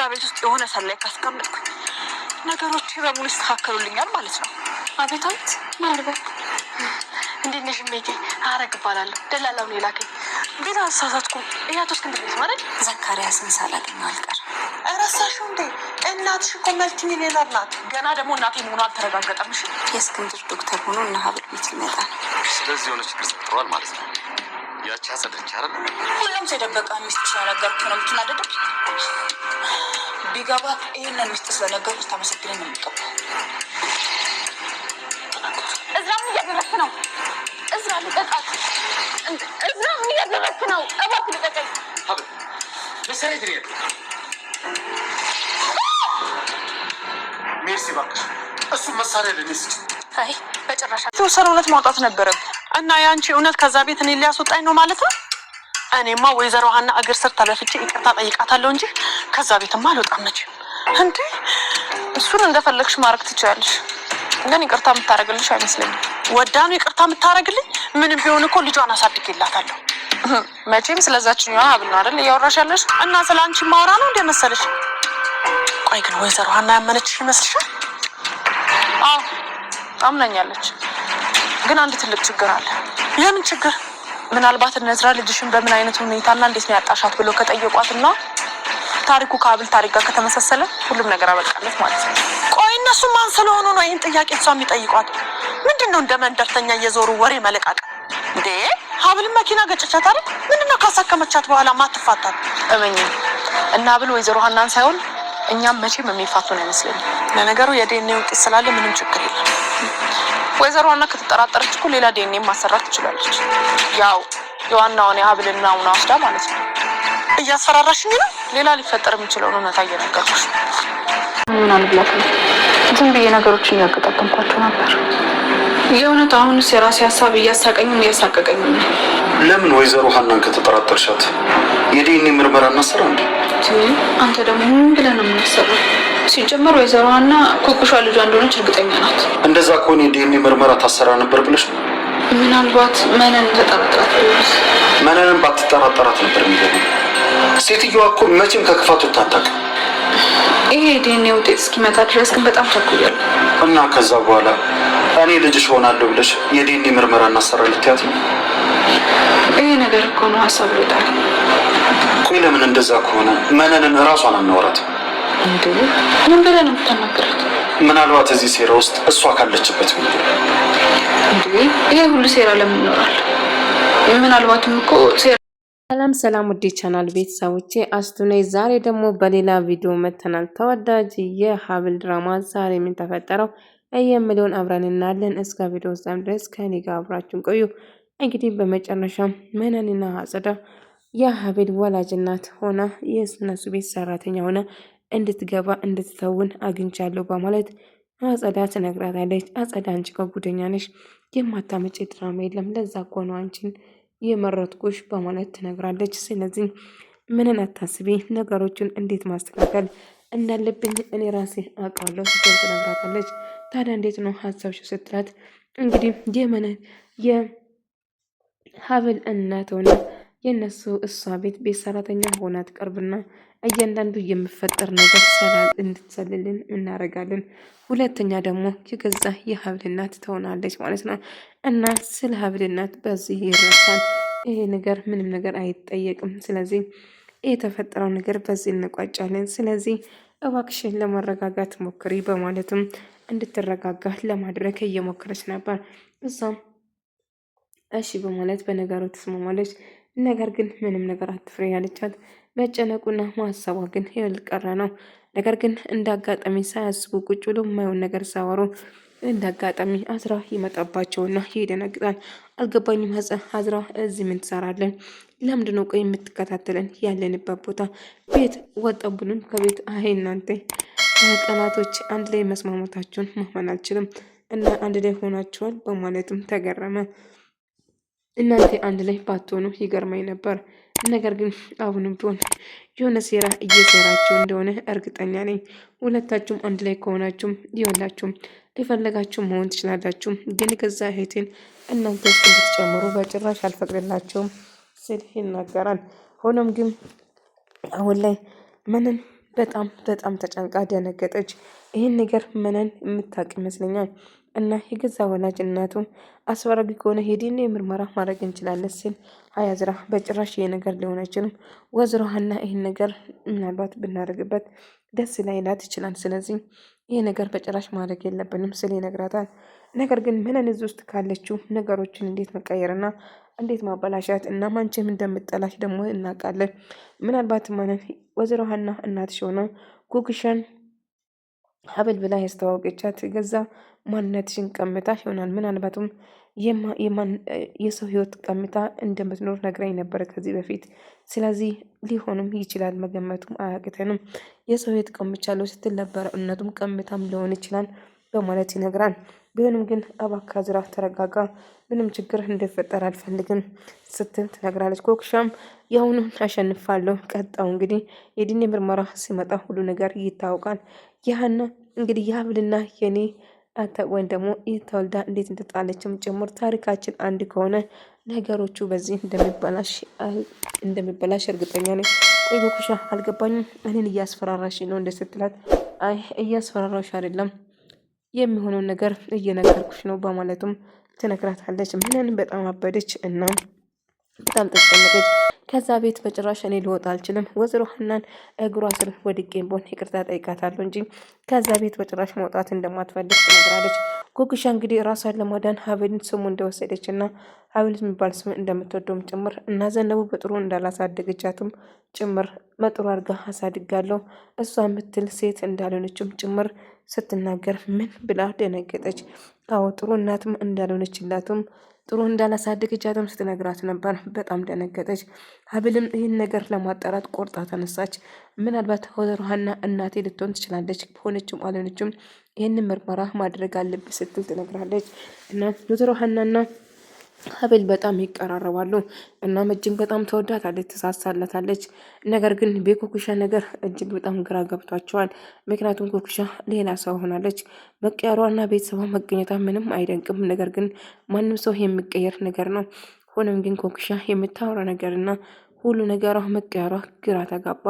ቤት ውስጥ የሆነ ሰላይ ካስቀመጥኩኝ ነገሮች በሙሉ ይስተካከሉልኛል ማለት ነው። አቤት አቤት ማርበል እንዴት ነሽ ሜቴ? ሐረግ እባላለሁ። ደላላው ነው የላከኝ። ግን አልሳሳትኩም። እያቶ እስክንድር ቤት ማለት ዘካሪያስን ሳላገኘው አልቀርም። እረሳሽው እንዴ? እናትሽ እኮ መልቲ ሚሊዮነር ናት። ገና ደግሞ እናቴ መሆኗ አልተረጋገጠም። እሺ የእስክንድር ዶክተር ሆኖ እና ሀብል ቤት ሊመጣ ነው። ስለዚህ የሆነ ችግር ተፈጥሯል ማለት ነው። ያቺ አጸደች አይደል? ሁሉም ሲደበቃ ሚስት ስለነገርኩት ነው የምትናደደው። ቢገባት ይሄንን ሚስት ስለነገርኩት ታመሰግነኝ ነው የሚገባው። እዝራም እያደረክ ነው። እዝራ ልቀቃት። እዝራም እያደረክ ነው። እባክህ ልቀቀኝ። ሀብል በሰሬት ነው ሜርሲ እባክሽ እሱ መሳሪያ ለኔስ አይ በጭራሽ የተወሰነ እውነት ማውጣት ነበረብኝ እና ያንቺ እውነት ከዛ ቤት እኔ ሊያስወጣኝ ነው ማለት ነው። እኔማ ወይዘሮ ሀና እግር ስር ተደፍቼ ይቅርታ ጠይቃታለሁ እንጂ ከዛ ቤትማ አልወጣም መቼም። እንዴ እሱን እንደፈለግሽ ማድረግ ትችያለሽ፣ ግን ይቅርታ የምታደርግልሽ አይመስለኝም። ወዳ ነው ይቅርታ የምታደርግልኝ? ምንም ቢሆን እኮ ልጇን አሳድጌላታለሁ። መቼም ስለዛችኛዋ ሀብል ነው አይደል እያወራሽ ያለሽ? እና ስለ አንቺ ማውራ ነው እንደ መሰለሽ? ቆይ ግን ወይዘሮ ሀና ያመነችሽ ይመስልሻል? አዎ አምናኛለች፣ ግን አንድ ትልቅ ችግር አለ። የምን ችግር? ምናልባት እነዝራ ልጅሽን በምን አይነት ሁኔታና እንዴት ነው ያጣሻት ብሎ ከጠየቋትና ታሪኩ ከሀብል ታሪክ ጋር ከተመሳሰለ ሁሉም ነገር አበቃለት ማለት ነው። ቆይ እነሱ ማን ስለሆኑ ነው ይህን ጥያቄ እሷ የሚጠይቋት? ምንድነው እንደ መንደርተኛ እየዞሩ ወሬ መለቃቀም እንዴ? ሀብልን መኪና ገጨቻት አይደል? ምንድነው ካሳከመቻት በኋላ ማትፋታት? እመኝ እና ሀብል ወይዘሮ ሀናን ሳይሆን እኛም መቼም የሚፋቱን አይመስለኝም። ለነገሩ የዲኤንኤ ውጤት ስላለ ምንም ችግር የለም። ወይዘሮ ሀና ከተጠራጠረች እኮ ሌላ ዲኤንኤ ማሰራት ትችላለች። ያው የዋናውን የሀብልን ናሙና ወስዳ ማለት ነው። እያስፈራራሽኝ ነው? ሌላ ሊፈጠር የሚችለውን እውነታ እየነገርኩሽ። ምን አልብላት ነው? ዝም ብዬ ነገሮችን እያቀጣጠምኳቸው ነበር። የእውነት አሁንስ የራሴ ሀሳብ እያሳቀኝም እያሳቀቀኝም ነው። ለምን ወይዘሮ ሀናን ከተጠራጠርሻት የዲኤንኤ ምርመራ እናሰራ እንዴ? አንተ ደግሞ ምን ብለህ ነው የምናሰራው? ሲጀመር ወይዘሮ ሀና ኩኩሿ ልጇ እንደሆነች እርግጠኛ ናት። እንደዛ ከሆነ የዲኤንኤ ምርመራ ታሰራ ነበር ብለሽ ነው? ምናልባት መነን ተጠራጥራት ቢሆንስ? መነንን ባትጠራጠራት ነበር የሚገርመው። ሴትዮዋ እኮ መቼም ከክፋቱ አታውቅም። ይሄ የዲኤንኤ ውጤት እስኪመጣ ድረስ ግን በጣም ቸኩያለሁ። እና ከዛ በኋላ እኔ ልጅሽ ሆናለሁ ብለሽ የዲኤንኤ ምርመራ እናሰራ ልትያት ነው? ይሄ ነገር እኮ ነው ሀሳብ ይወጣል። ቆይ ለምን እንደዛ ከሆነ መነንን እራሷን አናወራት እንዴ? ምን ብለህ ነው የምታናገራት? ምናልባት እዚህ ሴራ ውስጥ እሷ ካለችበት ቢሆን እንዴ? ይሄ ሁሉ ሴራ ለምን ይኖራል? ምናልባትም እኮ ሴራ። ሰላም ውዴ ቻናል ቤተሰቦቼ አስቱ ነኝ። ዛሬ ደግሞ በሌላ ቪዲዮ መተናል። ተወዳጅ የሀብል ድራማ ዛሬ ምን ተፈጠረው የምለውን አብረን እናያለን። እስከ ቪዲዮ ፍጻሜ ድረስ ከኔ ጋር አብራችሁን ቆዩ። እንግዲህ በመጨረሻ መነንና አጸዳ የሀብል ወላጅ እናት ሆና የእነሱ ቤት ሰራተኛ ሆና እንድትገባ እንድትተውን አግኝቻለሁ በማለት አጸዳ ትነግራታለች። አጸዳ አንቺ ከጉደኛ ነሽ፣ የማታመጪ ድራማ የለም፣ ለዛ እኮ ነው አንቺን የመረጥኩሽ በማለት ትነግራለች። ስለዚህ ምንን አታስቢ፣ ነገሮችን እንዴት ማስተካከል እንዳለብኝ እኔ ራሴ አውቃለሁ ስትል ትነግራታለች። ታዲያ እንዴት ነው ሀሳብሽ ስትላት እንግዲህ የመነን የሀብል እናት ሆነ የነሱ እሷ ቤት ሰራተኛ ሆና ትቀርብና እያንዳንዱ የሚፈጠር ነገር ሰላም እንድትሰልልን እናደርጋለን። ሁለተኛ ደግሞ የገዛ የሀብል እናት ትሆናለች ማለት ነው። እና ስለ ሀብል እናት በዚህ ይረሳል። ይሄ ነገር ምንም ነገር አይጠየቅም። ስለዚህ የተፈጠረው ነገር በዚህ እንቋጫለን። ስለዚህ እባክሽን ለመረጋጋት ሞክሪ በማለትም እንድትረጋጋ ለማድረግ እየሞከረች ነበር። እሷም እሺ በማለት በነገሩ ተስማማለች። ነገር ግን ምንም ነገር አትፍሬ ያለቻት መጨነቁና ማሰቧ ግን ያልቀረ ነው። ነገር ግን እንዳጋጣሚ ሳያስቡ ቁጭ ብሎ የማይሆን ነገር ሳወሩ እንዳጋጣሚ አዝራ ይመጣባቸውና ይደነግጣል። አልገባኝም አዝራ እዚህ ምን ትሰራለን? ለምንድን ነው ቆይ የምትከታተለን? ያለንበት ቦታ ቤት ወጣብንም ከቤት አይ እናንተ ቀናቶች አንድ ላይ መስማማታችሁን ማመን አልችልም እና አንድ ላይ ሆናችኋል በማለትም ተገረመ። እናንተ አንድ ላይ ባትሆኑ ይገርመኝ ነበር። ነገር ግን አሁንም ቢሆን የሆነ ሴራ እየሰራችሁ እንደሆነ እርግጠኛ ነኝ። ሁለታችሁም አንድ ላይ ከሆናችሁም ይሆናችሁም የፈለጋችሁ መሆን ትችላላችሁ። ግን ገዛ እህቴን እናንተ ውስጥ እንድትጨምሩ በጭራሽ አልፈቅድላቸውም ስል ይናገራል። ሆኖም ግን አሁን ላይ ምንም በጣም በጣም ተጨንቃ ደነገጠች። ይህን ነገር ምንን የምታውቅ ይመስለኛል። እና የገዛ ወላጅ እናቱ አስፈላጊ ከሆነ የዲኤንኤ ምርመራ ማድረግ እንችላለን ሲል አያዝራ በጭራሽ ይሄ ነገር ሊሆን አይችልም። ወይዘሮ ሀና ይህን ነገር ምናልባት ብናደርግበት ደስ ላይላት ይችላል። ስለዚህ ይህ ነገር በጭራሽ ማድረግ የለብንም ስል ይነግራታል። ነገር ግን ምንን እዚህ ውስጥ ካለችው ነገሮችን እንዴት መቀየርና እንዴት ማበላሻት እና ማንችም እንደምጠላሽ ደግሞ እናውቃለን። ምናልባት ማለት ወይዘሮ ሀና እናትሽ ሆና ኩክሻን ሀብል ብላ ያስተዋወቀቻት ገዛ ማንነትሽን ቀምታ ይሆናል። ምናልባትም የሰው ህይወት ቀምታ እንደምትኖር ነግራኝ ነበረ ከዚህ በፊት። ስለዚህ ሊሆንም ይችላል፣ መገመቱም አያቅተንም። የሰው ህይወት ቀምቻለሁ ስትል ነበረ። እውነቱም ቀምታም ሊሆን ይችላል በማለት ይነግራል። ቢሆንም ግን እባክህ አዝራ ተረጋጋ፣ ምንም ችግር እንዲፈጠር አልፈልግም ስትል ትነግራለች። ኮክሻም የአሁኑን አሸንፋለሁ፣ ቀጣው እንግዲህ የዲኤንኤ ምርመራ ሲመጣ ሁሉ ነገር ይታወቃል። ያህን እንግዲህ የሀብልና የኔ ወይም ደግሞ ተወልዳ እንዴት እንደጣለችም ጭምር ታሪካችን አንድ ከሆነ ነገሮቹ በዚህ እንደሚበላሽ እርግጠኛ ነኝ። ቆይ ኮክሻ አልገባኝም፣ እኔን እያስፈራራሽ ነው እንደ ስትላት፣ አይ እያስፈራራሽ አይደለም የሚሆነውን ነገር እየነገርኩሽ ነው በማለቱም ትነግራታለች። ምንን በጣም አበደች እና በጣም ተጨነቀች። ከዛ ቤት በጭራሽ እኔ ልወጣ አልችልም፣ ወይዘሮ ሀናን እግሯ ስር ወድቄ ቦን ይቅርታ ጠይቃታለሁ እንጂ ከዛ ቤት በጭራሽ መውጣት እንደማትፈልግ ትነግራለች። ጉግሻ እንግዲህ ራሷን ለማዳን ሀብልን ስሙ እንደወሰደች እና ሀብል የሚባል ስም እንደምትወደውም ጭምር እና ዘነቡ በጥሩ እንዳላሳደገቻትም ጭምር መጥሩ አድርጋ አሳድጋለሁ እሷ የምትል ሴት እንዳልሆነችም ጭምር ስትናገር ምን ብላ ደነገጠች። አዎ ጥሩ እናትም እንዳልሆነችላትም ጥሩ እንዳላሳደገቻትም ስትነግራት ነበር። በጣም ደነገጠች። ሀብልም ይህን ነገር ለማጣራት ቆርጣ ተነሳች። ምናልባት ወይዘሮ ሀና እናቴ ልትሆን ትችላለች፣ ሆነችም አልሆነችም ይህንን ምርመራ ማድረግ አለብኝ ስትል ትነግራለች። እና ወይዘሮ ሀናና ሀብል በጣም ይቀራረባሉ እና እጅግ በጣም ተወዳታለች፣ ትሳሳላታለች። ነገር ግን በኮኩሻ ነገር እጅግ በጣም ግራ ገብቷቸዋል። ምክንያቱም ኮኩሻ ሌላ ሰው ሆናለች። መቀየሯና ቤተሰቧ መገኘቷ ምንም አይደንቅም። ነገር ግን ማንም ሰው የሚቀየር ነገር ነው። ሆኖም ግን ኮኩሻ የምታወራ ነገርና ሁሉ ነገሯ መቀየሯ ግራ ተጋባ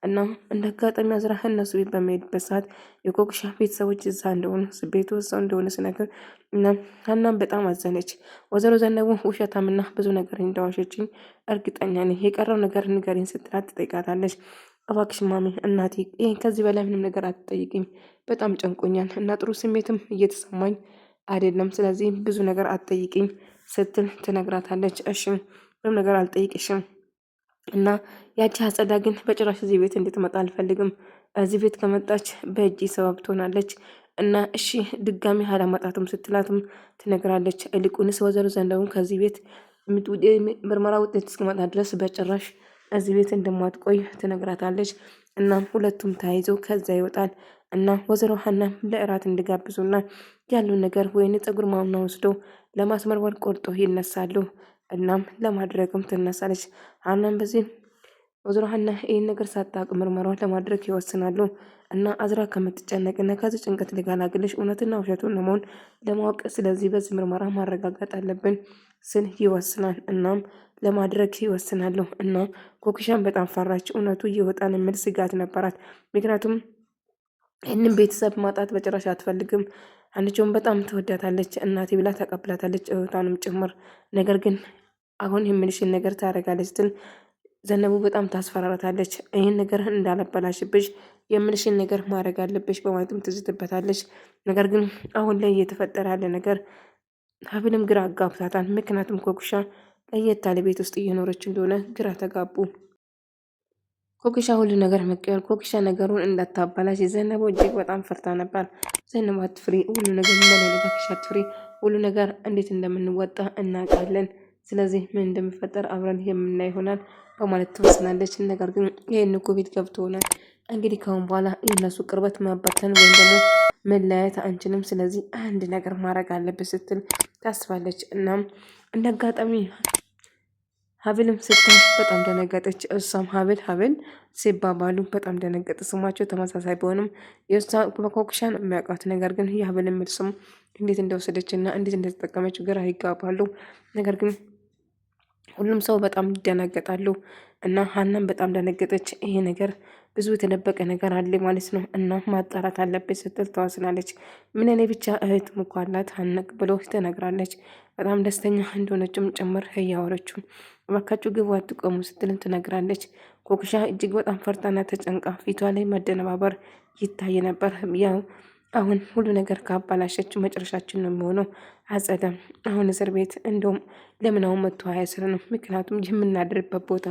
እና እንደ አጋጣሚ አዝራ እነሱ ቤት በመሄድበት ሰዓት የኮኩሻ ቤተሰቦች እዛ እንደሆኑ ቤቱ እዛው እንደሆነ ስነግር እና ሀናም በጣም አዘነች። ወይዘሮ ዘነቡ ውሸታምና ብዙ ነገር እንዳዋሸችኝ እርግጠኛ ነኝ፣ የቀረው ነገር ንገሪኝ ስትላት ትጠይቃታለች። እባክሽ ማሚ እናቴ ይህ ከዚህ በላይ ምንም ነገር አትጠይቅኝ፣ በጣም ጨንቆኛል እና ጥሩ ስሜትም እየተሰማኝ አይደለም፣ ስለዚህ ብዙ ነገር አትጠይቅኝ ስትል ትነግራታለች። እሺ ምንም ነገር አልጠይቅሽም እና ያቺ አጸዳ ግን በጭራሽ እዚህ ቤት እንድትመጣ አልፈልግም። እዚህ ቤት ከመጣች በእጅ ሰበብ ትሆናለች እና እሺ ድጋሚ አላመጣትም ስትላትም ትነግራለች። ይልቁንስ ወይዘሮ ዘነበም ከዚህ ቤት ምርመራ ውጤት እስኪመጣ ድረስ በጭራሽ እዚህ ቤት እንደማትቆይ ትነግራታለች። እና ሁለቱም ተያይዘው ከዛ ይወጣል እና ወይዘሮ ሀናም ለእራት እንዲጋብዙና ያሉን ነገር ወይን ፀጉር ማምና ወስዶ ለማስመርመር ቆርጦ ይነሳሉ። እናም ለማድረግም ትነሳለች። ሀናም በዚህ ወይዘሮ ሀና ይህን ነገር ሳታውቅ ምርመራውን ለማድረግ ይወስናሉ እና አዝራ ከምትጨነቅና ከዚህ ጭንቀት ሊገላግልሽ እውነትና ውሸቱን ለመሆን ለማወቅ ስለዚህ በዚህ ምርመራ ማረጋገጥ አለብን ስል ይወስናል። እናም ለማድረግ ይወስናሉ እና ኮክሻን በጣም ፈራች። እውነቱ እየወጣን የሚል ስጋት ነበራት። ምክንያቱም ይህንን ቤተሰብ ማጣት በጭራሽ አትፈልግም። አንቺውን በጣም ትወዳታለች፣ እናቴ ብላ ተቀብላታለች፣ እህቷንም ጭምር። ነገር ግን አሁን የምልሽን ነገር ታደርጋለች ስትል ዘነቡ በጣም ታስፈራራታለች። ይህን ነገር እንዳለበላሽብሽ የምልሽን ነገር ማድረግ አለብሽ በማለትም ትዝትበታለች። ነገር ግን አሁን ላይ እየተፈጠረ ያለ ነገር ሀብልም ግራ አጋብታታል። ምክንያቱም ኮኩሻ ለየት ያለ ቤት ውስጥ እየኖረች እንደሆነ ግራ ተጋቡ። ኮክሻ ሁሉ ነገር መቀየር ኮክሻ ነገሩን እንዳታባላሽ ዘነቡ እጅግ በጣም ፈርታ ነበር። ዘነቡ አትፍሪ፣ ሁሉ ነገር እንደሌለባክሽ አትፍሪ፣ ሁሉ ነገር እንዴት እንደምንወጣ እናውቃለን። ስለዚህ ምን እንደሚፈጠር አብረን የምናይ ይሆናል በማለት ትወስናለች። ነገር ግን ይህን እኮ ቤት ገብቶናል፣ እንግዲህ ካሁን በኋላ የእነሱ ቅርበት መበተን ወይም ደግሞ መለያየት አንችልም። ስለዚህ አንድ ነገር ማድረግ አለብን ስትል ታስባለች። እናም እንደ አጋጣሚ ሀብልም ስታይ በጣም ደነገጠች። እሷም ሀብል ሲባባሉ በጣም ደነገጠ። ስማቸው ተመሳሳይ ቢሆንም የእሷ በኮክሻን የሚያውቃት ነገር ግን የሀብል የሚል ስም እንዴት እንደወሰደች እና እንዴት እንደተጠቀመች ግራ ይጋባሉ። ነገር ግን ሁሉም ሰው በጣም ይደናገጣሉ እና ሀናም በጣም ደነገጠች። ይሄ ነገር ብዙ የተደበቀ ነገር አለ ማለት ነው እና ማጣራት አለበት ስትል ተዋስናለች። ምን እኔ ብቻ እህት ሙኳላት ሀነቅ ብሎ ትነግራለች። በጣም ደስተኛ እንደሆነችም ጭምር እያወረችው እባካችሁ ግቡ አትቆሙ ስትልም ትነግራለች። ኮክሻ እጅግ በጣም ፈርታና ተጨንቃ ፊቷ ላይ መደነባበር ይታይ ነበር። ያው አሁን ሁሉ ነገር ካባላሸች መጨረሻችን ነው የሚሆነው። አጸደም አሁን እስር ቤት እንደውም ለምን አሁን መጥቶ አያስር ነው። ምክንያቱም የምናድርበት ቦታ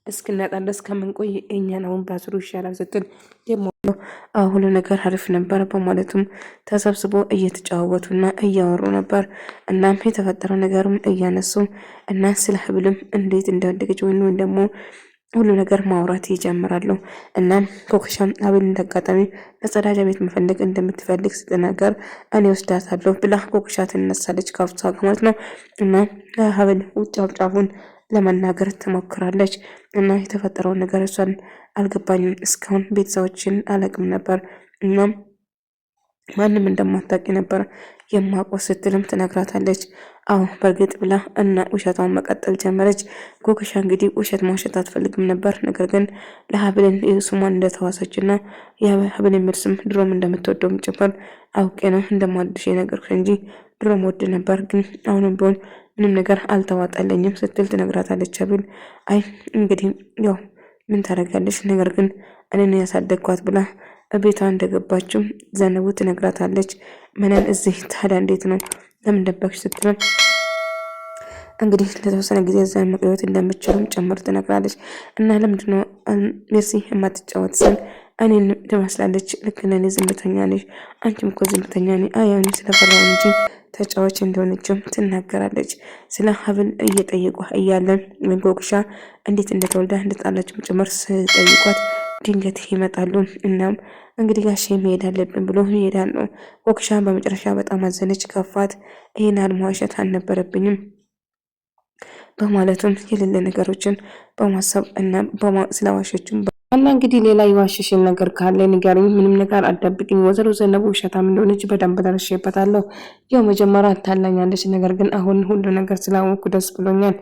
እስክናጣ ድረስ ከምንቆይ እኛን አሁን ባስሩ ይሻላል ስትል ደግሞ ሁሉ ነገር አሪፍ ነበር በማለቱም ተሰብስቦ እየተጫወቱና እያወሩ ነበር። እናም የተፈጠረው ነገርም እያነሱ እና ስለ ሀብልም እንዴት እንዳደገች ወይም ደግሞ ሁሉ ነገር ማውራት ይጀምራሉ። እናም ኮክሻም ሀብል እንዳጋጣሚ መጸዳጃ ቤት መፈለግ እንደምትፈልግ ስትናገር እኔ ወስዳታለሁ ብላ ኮክሻ ትነሳለች ካፍቷ ማለት ነው። እና ሀብል ውጭ ጫፉን ለመናገር ትሞክራለች እና የተፈጠረውን ነገር እሷን አልገባኝም፣ እስካሁን ቤተሰቦችን አላቅም ነበር እናም ማንም እንደማታውቂ ነበር የማውቀው ስትልም ትነግራታለች። አዎ በእርግጥ ብላ እና ውሸቷን መቀጠል ጀመረች። ኮክሻ እንግዲህ ውሸት መውሸት አትፈልግም ነበር። ነገር ግን ለሀብልን ስሟን እንደተዋሰች እና የሀብል የሚል ስም ድሮም እንደምትወደውም ጭምር አውቄ ነው እንደማልድሽ የነገርኩሽ እንጂ ድሮም ወድ ነበር፣ ግን አሁንም ቢሆን ምንም ነገር አልተዋጣለኝም ስትል ትነግራታለች። ሀብል አይ እንግዲህ ያው ምን ታደርጋለች፣ ነገር ግን እኔን ያሳደግኳት ብላ ቤቷ እንደገባችው ዘነቡ ትነግራታለች። ምንን እዚህ ታዲያ እንዴት ነው ለምን ደበቅሽ ስትል እንግዲህ ለተወሰነ ጊዜ እዛ መቆየት እንደምትችልም ጭምር ትነግራለች። እና ለምንድነው ሜርሲ የማትጫወት ስል እኔን ትመስላለች፣ ልክ ለኔ ዝምተኛ ነሽ፣ አንቺም እኮ ዝምተኛ ነሽ፣ አያኔ ስለፈራው እንጂ ተጫዋች እንደሆነችም ትናገራለች። ስለ ሀብል እየጠየቁ እያለን ኮክሻ እንዴት እንደተወልዳ እንደጣላችም ጭምር ስጠይቋት ድንገት ይመጣሉ። እናም እንግዲህ ጋሼ መሄድ አለብን ብሎ ይሄዳሉ። ኮክሻ በመጨረሻ በጣም አዘነች፣ ከፋት። ይሄን አልመዋሸት አልነበረብኝም በማለትም የሌለ ነገሮችን በማሰብ እና ስለዋሸችም እና እንግዲህ ሌላ የዋሸሽን ነገር ካለ ንገሪኝ፣ ምንም ነገር አትደብቅኝ። ወይዘሮ ዘነቡ ውሸታም እንደሆነች በደንብ ደርሼበታለሁ። ያው መጀመሪያ አታላኛለች፣ ነገር ግን አሁን ሁሉ ነገር ስላወኩ ደስ ብሎኛል።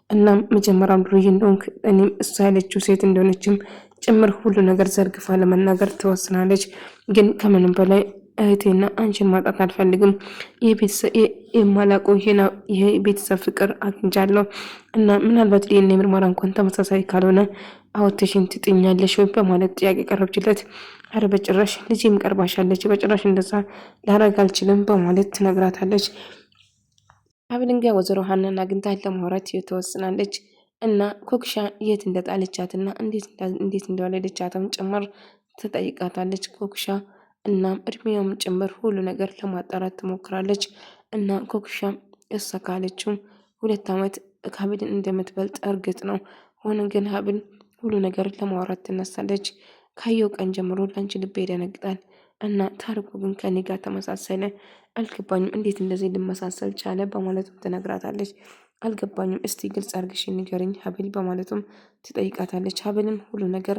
እናም መጀመሪያም ዱርዬ እንደሆንክ እኔም እሷ ያለችው ሴት እንደሆነችም ጭምር ሁሉ ነገር ዘርግፋ ለመናገር ትወስናለች። ግን ከምንም በላይ እህቴና አንቺን ማጣት አልፈልግም። የማላውቀው የቤተሰብ ፍቅር አግኝቻለሁ እና ምናልባት ዲኤንኤ ምርመራ እንኳን ተመሳሳይ ካልሆነ አውጥተሽን ትጥኛለሽ ወይ በማለት ጥያቄ ቀረብችለት። አረ በጭራሽ ልጄም ቀርባሻለች፣ በጭራሽ እንደዛ ላረግ አልችልም በማለት ትነግራታለች። ሀብልንጋ ወይዘሮ ሀናን አግኝታ ለማውራት ትወስናለች። እና ኮክሻ የት እንደጣለቻትና እንዴት እንደወለደቻትም ጭምር ትጠይቃታለች ኮክሻ። እናም እድሜውም ጭምር ሁሉ ነገር ለማጣራት ትሞክራለች። እና ኮክሻ እሷ ካለችው 2 ዓመት ሀብልን እንደምትበልጥ እርግጥ ነው። ሆነ ግን ሀብል ሁሉ ነገር ለማውራት ትነሳለች። ካየው ቀን ጀምሮ ላንቺ ልቤ ይደነግጣል እና ታሪኩ ግን ከኔ ጋር ተመሳሰለ። አልገባኝም እንዴት እንደዚህ ልመሳሰል ቻለ በማለትም ትነግራታለች። አልገባኝም እስቲ ግልጽ አርግሽ ንገርኝ ሀብል በማለትም ትጠይቃታለች። ሀብልን ሁሉ ነገር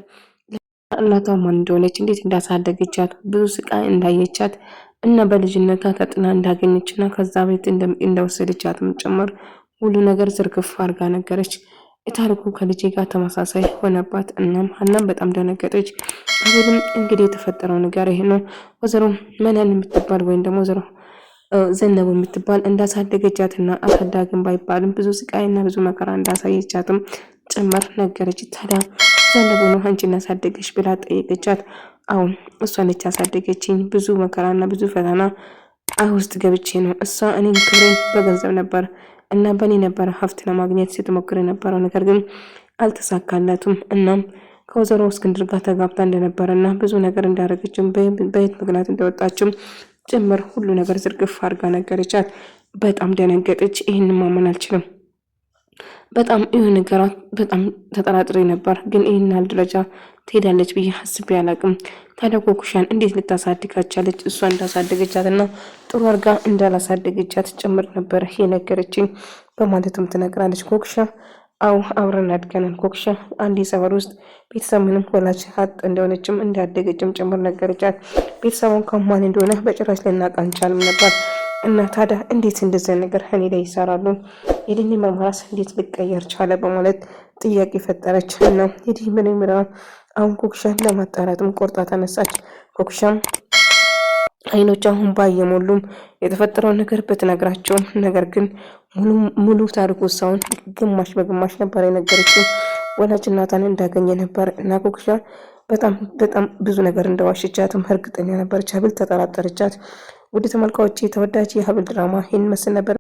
እናቷ ማን እንደሆነች፣ እንዴት እንዳሳደገቻት፣ ብዙ ስቃይ እንዳየቻት እና በልጅነቷ ተጥላ እንዳገኘችና ከዛ ቤት እንደወሰደቻትም ጭምር ሁሉ ነገር ዝርግፍ አርጋ ነገረች። የታሪኩ ከልጄ ጋር ተመሳሳይ ሆነባት። እናም ሀናም በጣም ደነገጠች። ሀብልም እንግዲህ የተፈጠረው ነገር ይሄ ነው። ወይዘሮ መነን የምትባል ወይም ደግሞ ወይዘሮ ዘነቡ የምትባል እንዳሳደገቻትና አሳዳግን ባይባልም ብዙ ስቃይና ብዙ መከራ እንዳሳየቻትም ጭምር ነገረች። ታዲያ ዘነቡ ነው አንቺን ያሳደገች ብላ ጠየቀቻት። አሁን እሷ ነች ያሳደገችኝ፣ ብዙ መከራና ብዙ ፈተና ውስጥ ገብቼ ነው። እሷ እኔን ክብሬን በገንዘብ ነበር እና በእኔ ነበረ ሀብት ለማግኘት ስትሞክር የነበረው፣ ነገር ግን አልተሳካላትም። እናም ከወይዘሮ እስክንድር ጋር ተጋብታ እንደነበረ እና ብዙ ነገር እንዳደረገችም በየት ምክንያት እንደወጣችም ጭምር ሁሉ ነገር ዝርግፍ አድርጋ ነገረቻት። በጣም ደነገጠች። ይህን ማመን አልችልም፣ በጣም ይህ ነገራት በጣም ተጠራጥሬ ነበር፣ ግን ይህን ያህል ደረጃ ትሄዳለች ብዬ አስቤ አላቅም። ታዲያ ኮክሻን እንዴት ልታሳድጋቻለች? እሷ እንዳሳደገቻት እና ጥሩ አድርጋ እንዳላሳደገቻት ጭምር ነበር የነገረችኝ በማለትም ትነግራለች። ኮክሻ አው አብረን አድገናል። ኮክሻ አንድ ሰፈር ውስጥ ቤተሰብ ምንም ወላጅ ሀጥ እንደሆነችም እንዳደገችም ጭምር ነገረቻት። ቤተሰቡን ከማን እንደሆነ በጭራሽ ልናውቅ አንቻልም ነበር። እና ታዲያ እንዴት እንደዚህ ነገር እኔ ላይ ይሰራሉ? የዲኒ መማራስ እንዴት ልቀየር ቻለ? በማለት ጥያቄ ፈጠረች። እና የዲኒ ምርመራ አሁን ኮክሻን ለማጣራትም ቆርጣ ተነሳች። ኮክሻም አይኖቿ አሁን ባየሞሉም የተፈጠረውን ነገር ብትነግራቸውም ነገር ግን ሙሉ ታሪኩ ሳይሆን ግማሽ በግማሽ ነበር የነገረችው። ወላጅ እናቷን እንዳገኘ ነበር እና ኮክሻ በጣም ብዙ ነገር እንደዋሸቻትም እርግጠኛ ነበረች። ሀብል ተጠራጠረቻት። ውድ ተመልካዮቼ ተወዳጅ የሀብል ድራማ ይህን መስል ነበር።